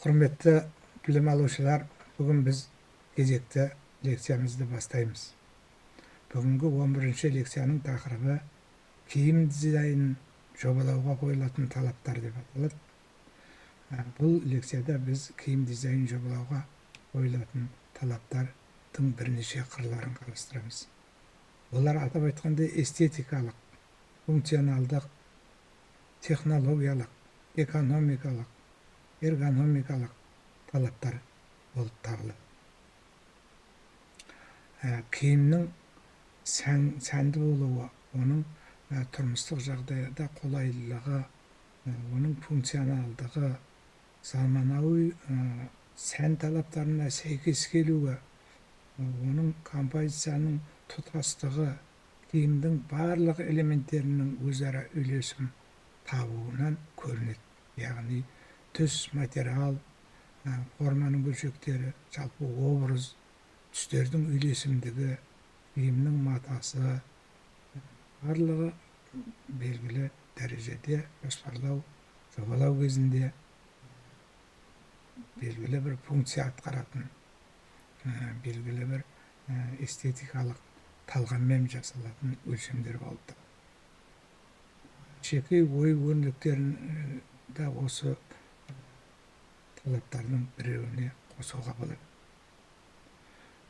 Құрметті білім алушылар, бүгін біз кезекті лекциямызды бастаймыз. Бүгінгі 11-ші лекцияның тақырыбы киім дизайнын жобалауға қойылатын талаптар деп аталады. Бұл лекцияда біз киім дизайнын жобалауға қойылатын талаптардың бірнеше қырларын қарастырамыз. Олар атап айтқанда эстетикалық, функционалдық, технологиялық, экономикалық, эргономикалық талаптар болып табылады. Киімнің сәнді болуы, оның тұрмыстық жағдайда қолайлылығы, оның функционалдығы, заманауи сән талаптарына сәйкес келуі, оның композицияның тұтастығы, киімдің барлық элементтерінің өзара үйлесім табуынан көрінеді. Яғни түс, материал, форманың бөлшектері, жалпы образ, түстердің үйлесімдігі, киімнің матасы, барлығы белгілі дәрежеде жоспарлау, жобалау кезінде белгілі бір функция атқаратын, белгілі бір эстетикалық талғаммен жасалатын өлшемдер болды. Жеке ой-өрнектерді осы талаптардың біреуіне қосуға болады.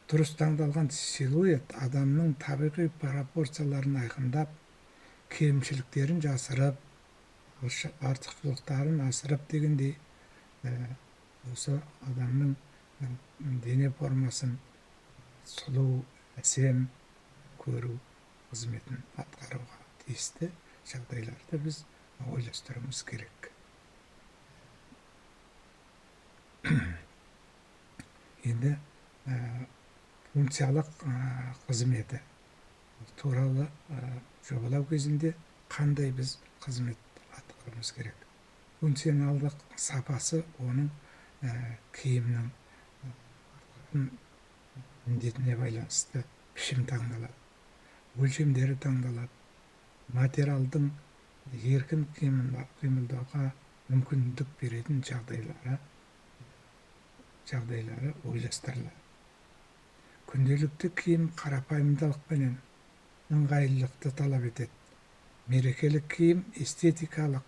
Дұрыс таңдалған силуэт адамның табиғи пропорцияларын айқындап, кемшіліктерін жасырып, артықшылықтарын асырып дегендей, осы адамның дене формасын сұлу, әсем көру қызметін атқаруға тиісті жағдайларды біз ойластыруымыз керек. Енді функциялық қызметі туралы жобалау кезінде қандай біз қызмет атқаруымыз керек? Функционалдық сапасы оның киімнің міндетіне байланысты пішім таңдалады, өлшемдері таңдалады, материалдың еркін қимылдауға мүмкіндік беретін жағдайлары ойластырылады. Күнделікті киім қарапайымдылықпенен ыңғайлылықты талап етеді. Мерекелік киім эстетикалық,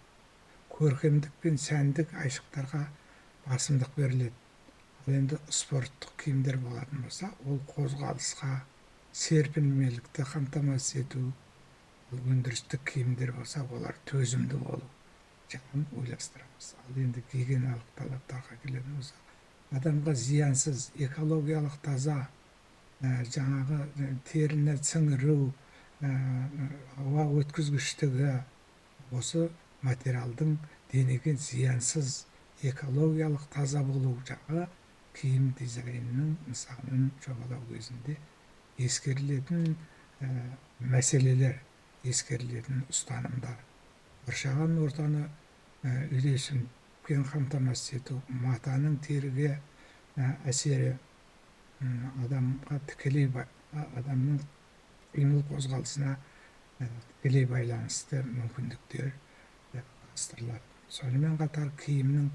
көркемдік пен сәндік айшықтарға басымдық беріледі. Ал енді спорттық киімдер болатын болса, ол қозғалысқа, серпінмелікті қамтамасыз ету. Өндірістік киімдер болса, олар төзімді болу жағын ойластырамыз. Ал енді гигиеналық талаптарға келетін болса, адамға зиянсыз, экологиялық таза, жаңағы теріні сіңіру, ауа өткізгіштігі, осы материалдың денеге зиянсыз, экологиялық таза болу жағы киім дизайнының нысанын жобалау кезінде ескерілетін мәселелер, ескерілетін ұстанымдар. Қоршаған ортаны үйлесіммен қамтамасыз ету, матаның теріге әсері, адамға тікелей, адамның қимыл қозғалысына тікелей байланысты мүмкіндіктер қарастырылады. Сонымен қатар киімнің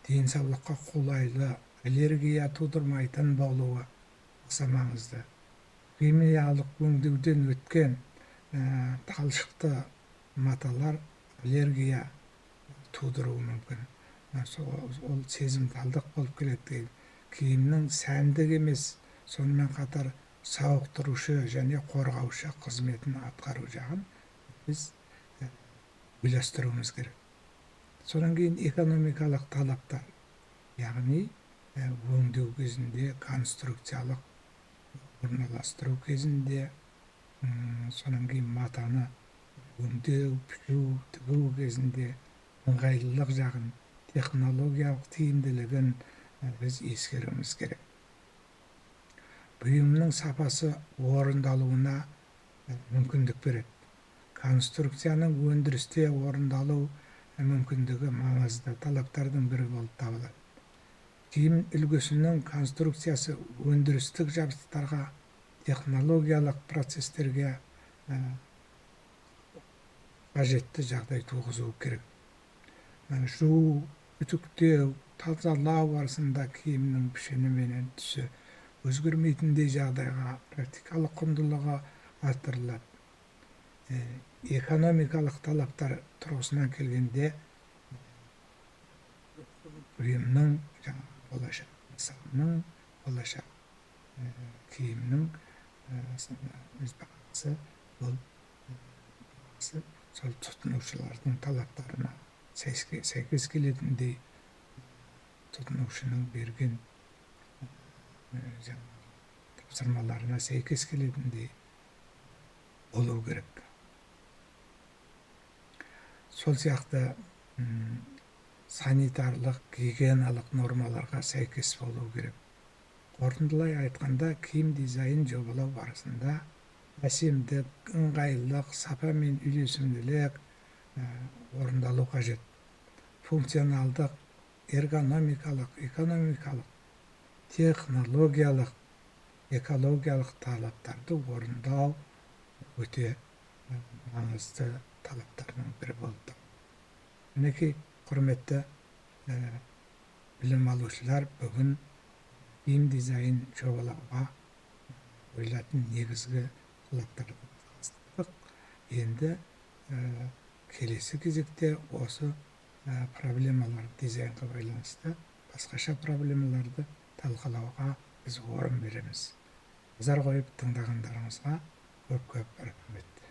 денсаулыққа қолайлы, аллергия тудырмайтын болуы аса маңызды. Химиялық өңдеуден өткен талшықты маталар аллергия тудыруы мүмкін. Ол сезімталдық болып келеді. Киімнің сәндік емес, сонымен қатар сауықтырушы және қорғаушы қызметін атқару жағын біз ойластыруымыз керек. Содан кейін экономикалық талаптар, яғни өңдеу кезінде, конструкциялық орналастыру кезінде, содан кейін матаны өңдеу, пішу, тігу кезінде ыңғайлылық жағын, технологиялық тиімділігін біз ескеруіміз керек. Бұйымның сапасы орындалуына мүмкіндік береді. Конструкцияның өндірісте орындалу мүмкіндігі маңызды талаптардың бірі болып табылады. Киім үлгісінің конструкциясы өндірістік жабдықтарға, технологиялық процестерге қажетті жағдай туғызу керек. Жуу, үтіктеу, тазалоо барысында кийимдин пишини менен түсү өзгөрмейтиндей жагдайга практикалык кундулугу арттырылат. Экономикалык талаптар тургусунан келгенде буюмдун болашак нысанның болашак кийимдин өз баасы бул сол тутунуучулардын талаптарына сайкес келетиндей тутунуучунун берген тапсырмаларына сайкес келетиндей болуу керек. Сол сыяктуу санитарлык, гигиеналык нормаларга сайкес болуу керек. Корутундулай айтканда, кийим дизайн жоболоо барысында асемдик, ыңгайлык, сапа менен үйлесимдүүлүк орундалуу кажет. Функционалдык, эргономикалык, экономикалык, технологиялык, экологиялык талаптарды орундоо өтө маңыздуу талаптардын бири болуп турат. Минекей, курметтүү билим алуучулар, бүгүн кийим дизайн жоболоого коюлатын негизги талаптарды таныстырдык. Энди келеси кезекте осы проблемалар, дизайнга байланыштуу башкача проблемаларды талкалауга биз орун беребиз. Назар коюп тыңдагандарыңызга көп рахмет.